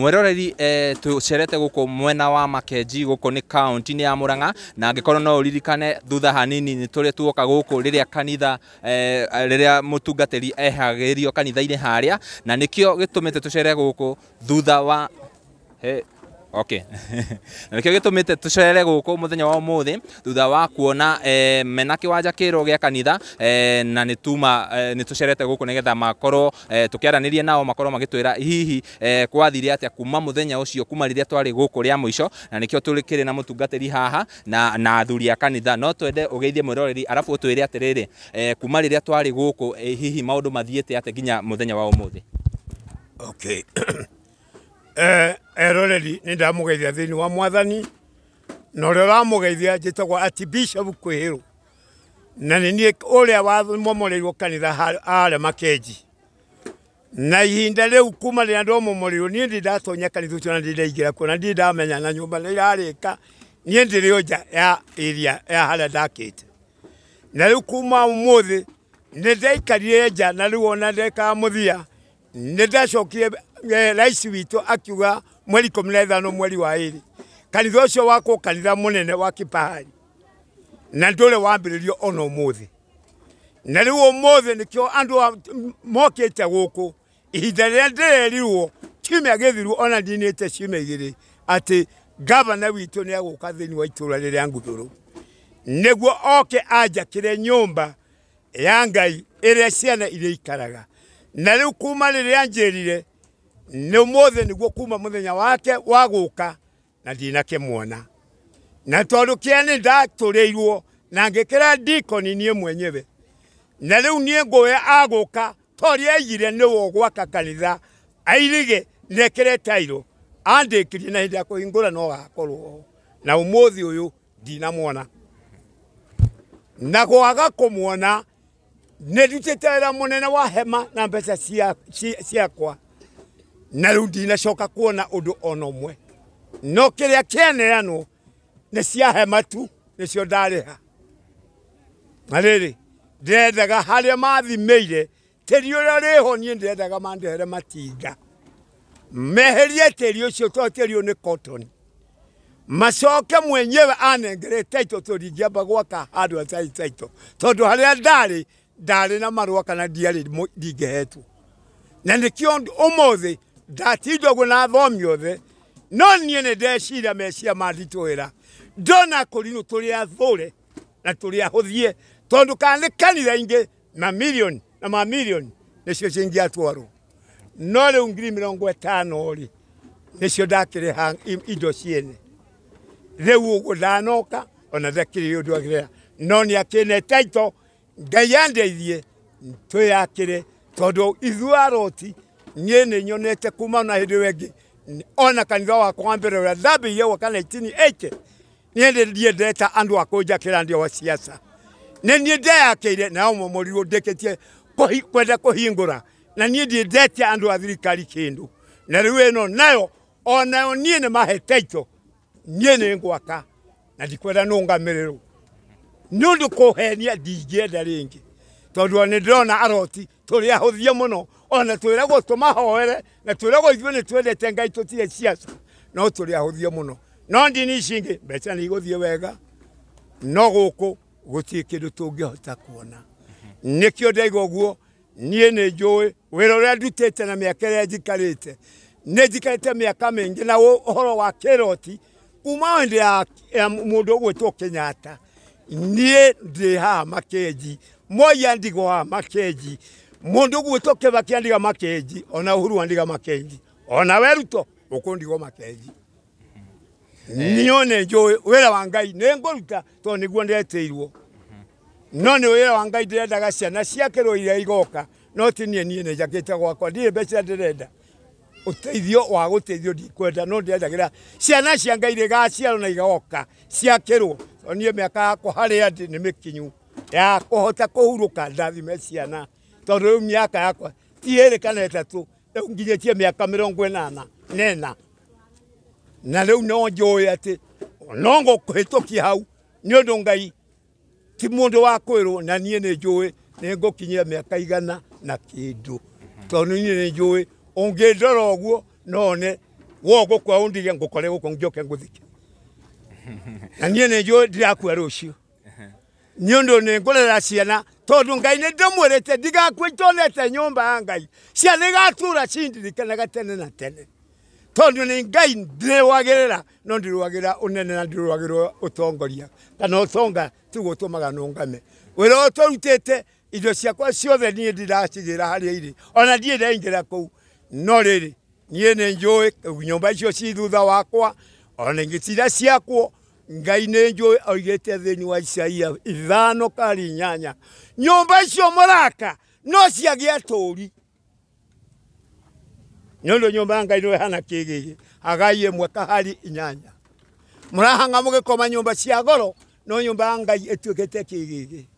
Mweroreri tucerete guko mwena wa Makenji guko ni county ni ya Murang'a na angikorwo no uririkane thutha hanini ni turi tuoka guko riria kanitha riria mutungatiri ehagirio kanitha-ini haria na nikio gitumite tucere guko thutha wa okay. Na nikio gitumite tucere guko muthenya wa umuthi thutha wa kuona mena kiwanja kiro gia kanitha na nituma nitucerete guko nigetha makorwo tukiaranirie nao makorwo magitwira hihi kwathire atia kuma muthenya ucio kuma riria twari guko ria muico na nikio turikire na mutungatiri haha na athuri a kanitha no twende ugeithie mwiroreri arafu utwire atiriri kuma riria twari guko hihi maundu mathiete atia ginya muthenya wa umuthi. Okay. Eroreri ni ndamugeithia thini wa mwathani no ria ramugeithia njitagwa ati Bishop Kwihiro na ni uria wamomoreirwo kanitha are Makenji na ihinda riu kuma ria ndomomoreirwo ni ndi ndatonya kanitha ucio na ndi ndaingira kuo na ndi ndamenya na nyumba ni irarika ni ndi rio nja ya area ya haria ndakite na riu kuma umuthi ni ndaikarire nja na riu ona ndeka muthia ni ndacokire rais witu akiuga mweri 15 mweri wa 2 kanitha ucio wako kanitha munene wa Kipahari na ndole wambiririo ono umuthi na riu umuthi nikio andu mokete guku ihinda riria ndirerirwo kiumia githiru ona ndinite ciumia igiri ati gavana witu ni aguka thini wa itura riria Nguduru niguo oke ajakire nyumba ya Ngai iria ciana iria ikaraga na riu kuma riria njirire ni umuthi niguo kuma muthenya wake wa guka na ndinakimwona na tondu kiani ndatureirwo na ngikira dikoni nie mwenyewe na riu nie ngoe aguka tori aigire ni wo gwaka kanitha airige nekire tairo andikiri na hindi ya kuhingura no gakorwo na umuthi uyu ndinamwona na gwaga kumwona ni ndutite wira munene wa hema na mbeca ciakwa na riu ndinacoka kuona undu ona umwe no kiria kieneanwo ni cia hema tu nicio ndariha na riri ndendaga haria mathimeire tiri uria riho nie ndendaga mandehere matinga meherie tiri ucio totiri ni cotton macoke mwenyewe anengere taito turingiamba gwaka handu atai taito tondu haria ndari na marua kana ndiari ndingehetwo na nikio umuthi ndatindo guna thomi othe no nie ne ndeciria mecia manditwira ndona kurinu turi athure na turi ahuthie tondu kandi kanitha ingi na milioni na mamilioni nicio cingiatwarwo no riu 50,000 ri nicio ndakire indo ciene riu uguo ndanoka ona ndakire undu agira no ni akine taito Ngai andeithie twiyakire tondu ithuaroti nie ni nyonete kuma na hindi wengi ona kanitha wakwa wa mbere uria ndambirie gwaka 1980 nie ndiendete andu akunjakira ndio wa siasa ni nie ndeyakire na momorirwo ndeketie kwenda kuhingura na nie ndiendete andu a thirikari kindu na riu eno nayo ona nie ni mahetaito nie ni ngwaka na ndikwenda nungamiriro nundu kuhenia ndingienda ringi tondu ni ndona aroti turi ahuthie muno ona twiragwo tumahoere na twiragwo ithuĩ nĩ twendete Ngai tutire siasa no turi ahuthie muno no ndini icingi mbeca nĩ iguthie wega no guku gutie kindu tungihota kuona nikio ndaiga guo nie nĩ njũĩ wĩra ũrĩa ndutĩte na mĩaka ĩrĩa njikarĩte nĩ njikarĩte mĩaka mĩingĩ na ũhoro wa kĩroti kuma hĩndĩ ya mũndũ ũgwĩtwo Kenyatta nie ndi ha Makenji moya ndigo ha Makenji mundu gwĩtwo Kibaki ndiga Makenji ona Uhuru ndiga Makenji ona Weruto ukundigo Makenji nione njũĩ wĩra wa Ngai nĩ ngũruta to niguo ndeteirwo no nĩ wĩra wa Ngai ndirendaga ciana ciakĩrwo iria igoka no ti nie nĩ njakĩte gwakwa ndirĩ mbeca ndĩrenda uteithio wa guteithio ndikwenda no ndiendagira ciana cia Ngai igaciarwo na igoka ciakĩrwo nie miaka yakwa haria ndi nĩ mĩkinyu ya kuhota kuhuruka ndathime ciana tondu riu miaka yakwa ti 2 kana 3 riu nginyetie miaka 80 nena na riu no njũĩ ati no ngũkũhĩtũkia hau nĩ ũndũ Ngai ti mundu wa kwĩrwo na nie nĩ njũĩ nĩ ngũkinyia miaka 100 na kĩndũ tondu nie nĩ njũĩ ungĩndora ũguo none wogo kwa undige ngukore guko ngioke nguthike na nie ne jo ndirakua rucio nyondo ne ngorera ciana tondu ngai ne ndamwirete ndigakwĩtonete nyumba ya ngai ciana igatura cindirikanaga tene na tene tondu ni ngai ndiwagirira no ndirwagirira unene na ndirwagirira utongoria kana utonga tugutumaga nungame wira uturutete indo ciakwa ciothe nie ndiracigira haria iri ona ndie ndaingira kuu no riri nie ne njui nyumba icio ci thutha wakwa ona ngitira ciakwo ngai ne njui oigete thini wa Isaia 5:8 nyumba icio muraka no ciagia turi nyondo nyumba ngai no hana kigigi agai emwe kahari 8 murahanga mugikoma nyumba cia goro no nyumba ngai etuikete kigigi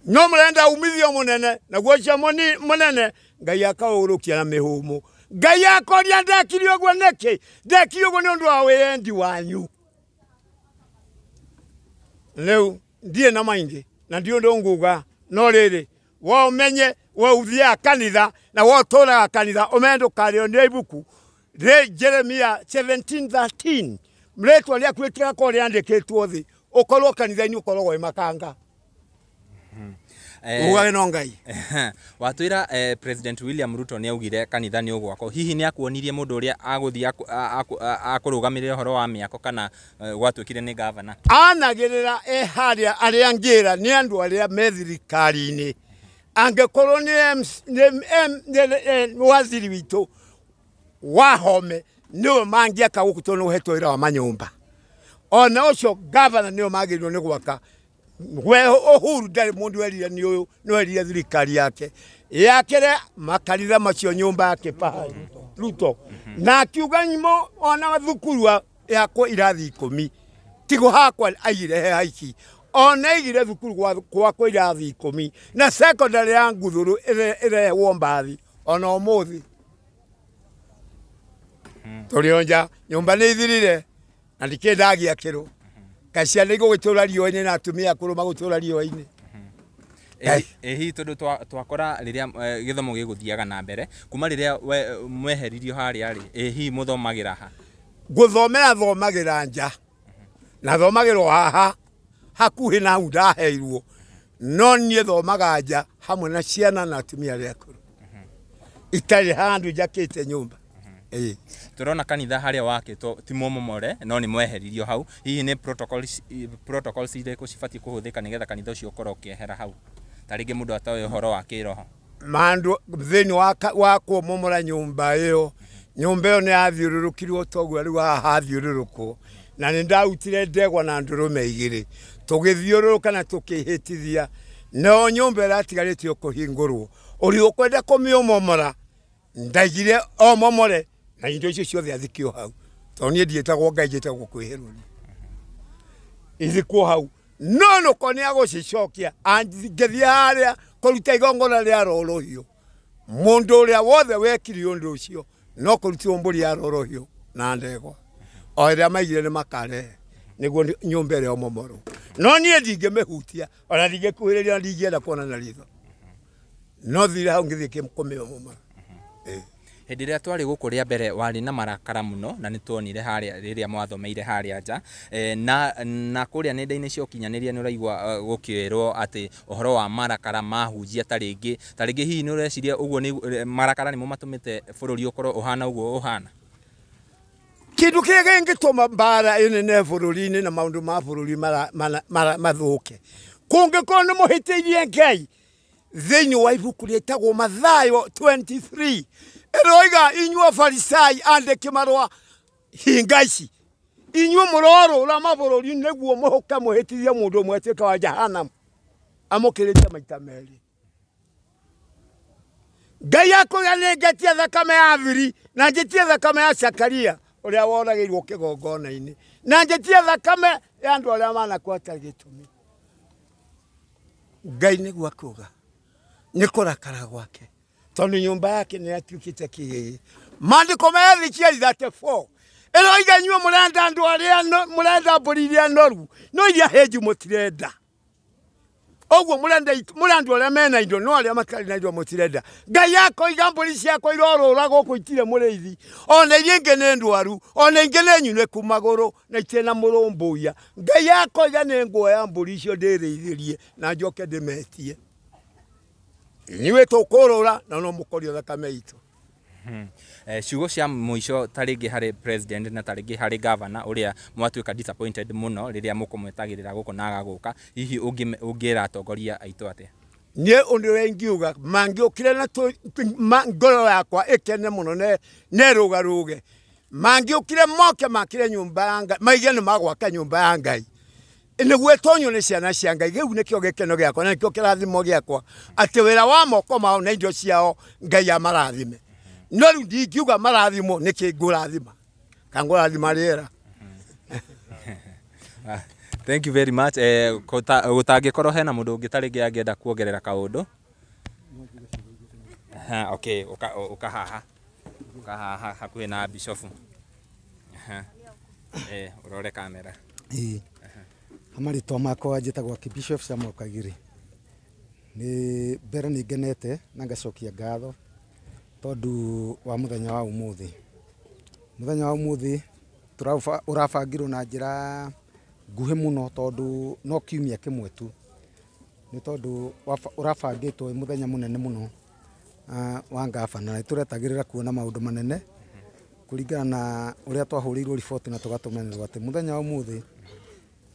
no murenda umithio munene na gwocia munene ngai akaurukia na mihumu ngai akoria ndakirio gwo neki ndakirio gwo nondu wa wendi wanyu leo ndie na maingi na ndio ndo nguga no riri wo menye wo uthia kanitha na wo tora kanitha omendo kario ni ibuku re Jeremia 17:13 mletwa lia kwetira ko riandikitwo thi ukorwo kanitha-ini ukorwo we makanga uwe no ngai watwira President William Ruto ni augire kanitha ni ugwako hihi ni akuonirie mundu uria aguthia akurugamirira horo wa miako kana gwatwikire ni governor anagirira haria aria ngira ni andu aria methirikari-ini angekorwo ni waziri witu wahome niwe mangiaka gukutono uhetwo wira wa manyumba ona ucio governor niwe magirwo ni gwaka we Uhuru ndari mundu werire ni uyu no werire thirikari yake yakire makanitha macio nyumba yake pahali Ruto na akiuga nyimo ona thukuru yakwa irathi 10 tigo hakwa aire haiki ona igire thukuru gwakwa irathi 10 na secondary ya Nguthuru ire wombathi ona umuthi turionja nyumba ni ithirire na ndikendagia kiro kacia nigo gutura riyo-ini na atumia kuruma gutura riyo-ini hi tondu twakora riria githomo giguthiaga na mbere kuma riria mweheririo haria ri hi muthomagira ha guthomera thomagira nja na thomagirwo haha hakuhi na ndaheirwo no nie thomaga nja hamwe na ciana na atumia aria akuru itari handu jakite nyumba turona kanitha haria wakitwo ti momomore no ni mweheririo hau hihi ni protocols ire kucibati kuhuthika nigetha kanitha ucio ukorwo kiehera hau taringi mundu atawe horo wa kiroho mandu thini wa kuomomora nyumba iyo ni athiururukirwo toguo riu hathiururukwo na ni ndautire ndegwa na ndurume igiri tugithiururuka na tukihitithia no nyumba iratigaritio kuhingurwo uri ukwenda kumiomomora ndaigire o momore na indo icio ciothe athikio hau toni ndietagwo ngai njitagwo kwihirwo ithikwo hau no koni agucicokia angithia haria kuruta igongona ria rorohio mundu uria wothe wekiri undu ucio no kurutio mburi ya rorohio na ndegwa o iria maigire ni makare niguo nyumba ria momoro no nie ndingimehutia ona ndingikuhiriria ndingienda kuona na ritho no thira hau ngithike kumomora hindi ria twari guku ria mbere wari na marakara muno na nituonire haria riria mwathomeire haria nja na kuria nenda-ini cia ukinyaniria ni uraigwa gukirwo ati uhoro wa marakara mahunjia taringi hihi ni ureciria uguo ni marakara ni mo matumite bururi ukorwo uhana uguo uhana kindu kiria ngituma mbara inene bururi-ini na maundu ma bururi mathuke kungikorwo ni muhitiirie ngai thini wa ibuku rietagwo Mathayo 23 eroiga inyuo farisai andiki marwa hingaici inyuo muroro ura mabururi neguo muhuka muhitithia mundu mweteka wa jahannam amukirite maita meri ngai akuga ngetia thakame ya thiri na ngetia thakame ya Zakaria uria woragirwo kigongona-ini na ngetia thakame ya andu aria manakwata gitumi ngai niguo akuga ni kurakara gwake tondu nyumba yake ni atuikite kigigi mandiko meethikia 34 eroiga nyuo murenda andu aria murenda mburi iria noru no iria henju mutirenda Ogwo murandu ole mena indo no ale makali na indo mutirenda. Ngai yako igambuli ciako irorora goko itire mureithi. Ona yenge nendwaru, ona ingene nyune kumagoro na itena murumbuya. Ngai yako igane ngo ya mbuli icio ndireithirie na njoke ndimetie. Niwe tukurora na no mukorio thakame itu. Ciugo cia muico taringi hari president na taringi hari governor uria mwatuika disappointed muno riria mukumwetagirira guko na agaguka hihi ungira atongoria aitu atia nie undiwe ngiuga mangiukire na ngoro yakwa ikene muno ne rugaruge mangiukire moke makire nyumba yanga maigene magwaka nyumba ya Ngai niguo tonyo ni ciana cia Ngai giu nikio gikeno giakwa na nikio kirathimo giakwa ati wira wa moko mao na indo ciao Ngai amarathime no ndigiuga marathimo niki ngurathima kangurathima riera. Thank you very much. Gutangĩkorwo hena mũndũ ũngĩ taringi angĩenda kuongerera kaũndũ. Okay, ukahaha hakuhĩ na Bishop. Urore kamera. Amarĩtwa makwa njĩtagwo Bishop Samuel Kagiri. Nĩ mbere nĩ ngenete na ngacokia ngatho tondu wa muthenya wa umuthi. Muthenya wa umuthi urabangirwo na njĩra nguhĩ muno tondu no kiumia kimwe tu. Nĩ tondu urabangĩtwo muthenya munene muno wa ngabana na turetagĩrĩra kuona maũndũ manene kũringana na ũrĩa twahũrĩirwo riboti na tũgatũmanĩrwo atĩ muthenya wa umuthi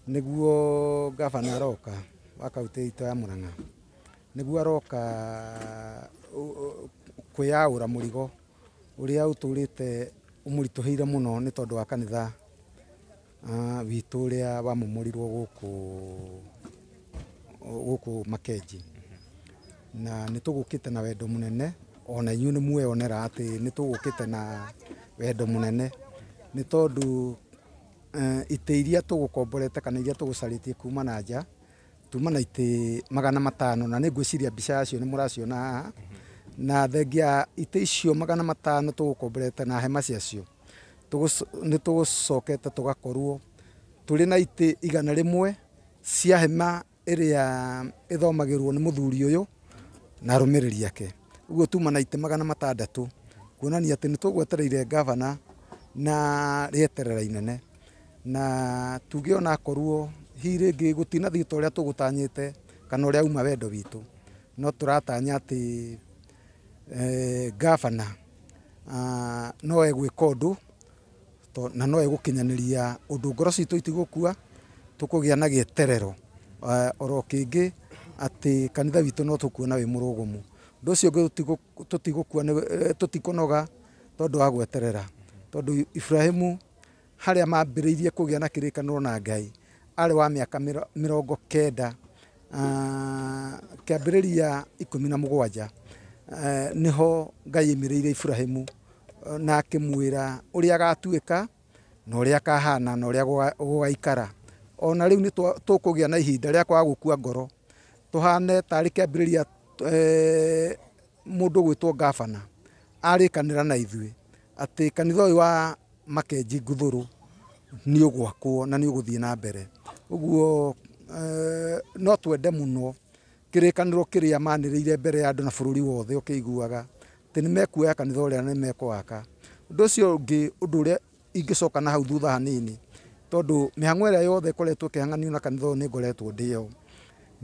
nĩguo ngabana aroka wa kaunti itũ ya Murang'a nĩguo aroka kwĩyaũra mũrigo ũrĩa ũtũrĩte ũmũritũhĩire muno nĩ tondu wa kanitha witũ ũrĩa wamũmũrirwo gũkũ Makenji na nĩtũgũkĩte na wendo mũnene ona inyuĩ nĩmuonera atĩ nĩtũgũkĩte na wendo mũnene nĩ tondu itĩ iria tũgũkomborete kana iria tũgũcarĩtie kuma na nja tuma na itĩ 500 na nĩngwĩciria mbica yacio nĩ mũraciona haha na thengia itĩ icio 500 tũgũkomborete na hema ciacio nĩtũgũcokete tũgakorwo tũrĩ na itĩ 100 cia hema ĩrĩa ĩthomagĩrwo nĩ mũthuri ũyũ na arũmĩrĩri ake ũguo tuma na itĩ 600 kuonania atĩ nĩtũgwetereire ngavana na rĩeterera inene na tuge ona akorwo hihi rĩngĩ gũtinathiĩ ta ũrĩa tũgũtanyĩte kana ũrĩa uma wendo witũ no tũratanya atĩ ngavana no egwĩka ũndũ na no egũkinyanĩria ũndũ ngoro citũ itigũkua tũkũgĩa na gĩeterero oro kĩngĩ atĩ kanitha witũ no tũkuona wĩ mũrũgũmu ũndũ ũcio ũngĩ tũtikũnoga tondũ wa gweterera tondu Ibrahimu harĩa mambĩrĩirie kũgĩa na kĩrĩkanĩro na Ngai arĩ wa mĩaka 90 kĩambĩrĩria 17 niho Ngai emirĩire Ibrahimu na akĩmwĩra ũrĩa agatuĩka na ũrĩa akahana na ũrĩa gũgaikara ona rĩu nĩ tũkũgĩa na ihinda rĩa kwaga gũkua ngoro tũhane tarĩ kĩambĩrĩria mũndũ gwĩtwo ngabana arĩkanĩra na ithuĩ atĩ kanitha ũyũ wa Makenji Nguthũrũ nĩ ũgwakwo na nĩ ũgũthiĩ na mbere ũguo no twende mũno kĩrĩkanĩro kĩrĩa manĩrĩire mbere ya andũ na bũrũri wothe ũkĩiguaga atĩ nĩmekuoya kanitha ũrĩa nĩmekũwaka ũndũ ũcio ũngĩ ũndũ ũrĩa ingĩcoka na hau thutha hanini tondu mĩhang'o ĩrĩa yothe ĩkoretwo ĩkĩhang'anio na kanitha ũyũ nĩngoretwo ndĩyo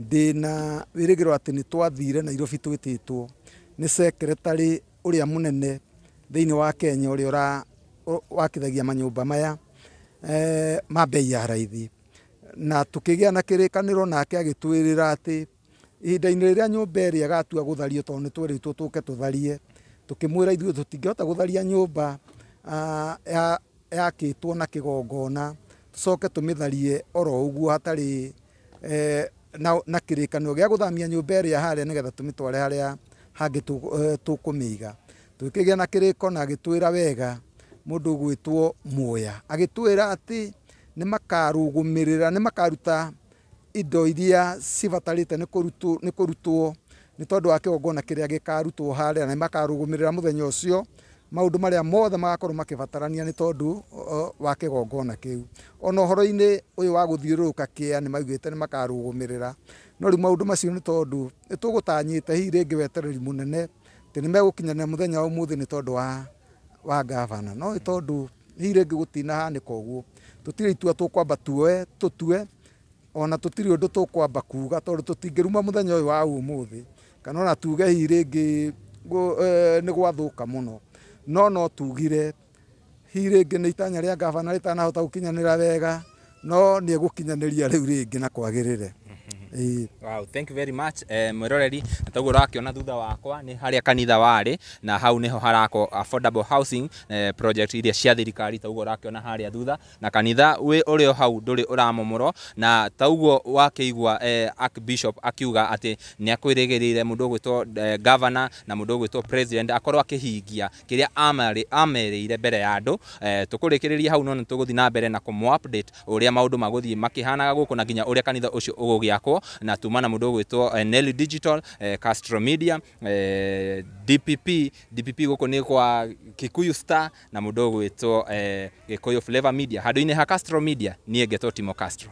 ndĩna wĩrĩgĩrĩro atĩ nĩtwathire Nairobi twĩtĩtwo nĩ secretary ũrĩa mũnene thĩinĩ wa Kenya ũrĩa wakithagia manyũmba maya ma bei ya raithi na tukĩgĩa na kĩrĩkanĩro nake agĩtwĩrĩra atĩ ihinda-inĩ rĩrĩa nyũmba ĩrĩa ĩgatua gũthario tondũ nĩtwerĩtwo tũke tũtharie tukĩmwĩra ithuĩ tũtingĩhota gũtharia nyũmba yakĩtwo na kĩgongona tũcoke tũmĩtharie oro ũguo hatarĩ na kĩrĩkanĩro gĩa gũthamia nyũmba ĩrĩa harĩa nĩgetha tũmĩtware harĩa hangĩ tũkũmĩiga tukĩgĩa na kĩrĩko na agĩtwĩra wega mũndũ gwĩtwo Muoya agĩtwĩra atĩ nĩmakarũgũmĩrĩra nĩmakaruta indo iria cibatarĩte nĩ kũrutwo nĩ tondũ wa kĩgongona kĩrĩa gĩkarutwo harĩa na nĩmakarũgũmĩrĩra mũthenya ũcio maundu maria mothe magakorwo makibatarania ni tondu wa kigongona kiu. Ona horo-ini uyu wa guthiururuka kia ni maugite ni makarugumirira, no riu maundu macio ni tondu nitugutanyite hi ringi wetereri munene ti ni megukinyana muthenya umuthi ni tondu wa gavana, no tondu hi ringi gutina hanika uguo tutire itua tukwamba tutue ona tutire undu tukwamba kuga tondu tutingiruma muthenya uyu wa umuthi kana ona tuge hi ringi ni gwathuka muno, no tugire hi ringi ni itanya ria gavana ritanahota gukinyanira wega, no ni egukinyaniria riu ringi na kwagirire. Wow, thank you very much. Mwiroreri nataguo rakiona thutha wakwa ni haria kanitha wari na hau niho harako affordable housing project iria cia thirikari, taguo rakiona haria thutha na kanitha uri hau nduri uramomoro, na taguo wakiigua Archbishop akiuga ati ni akwirigirire mundu ugwitwo governor na mundu ugwitwo president akorwo akihingia kiria ameriire mbere ya andu. Tukurikiriria hau no tuguthi na mbere na kumu update uria maundu maguthii makihanaga guku na nginya uria kanitha ucio ugugiakwo, na tumana mundu ugwitwo Nelly Digital, Castro Media, DPP guku ni kwa Kikuyu Star na mundu ugwitwo Gikuyu Flavor Media. Handu-ini ha Castro Media ni ngetwo Timo Castro.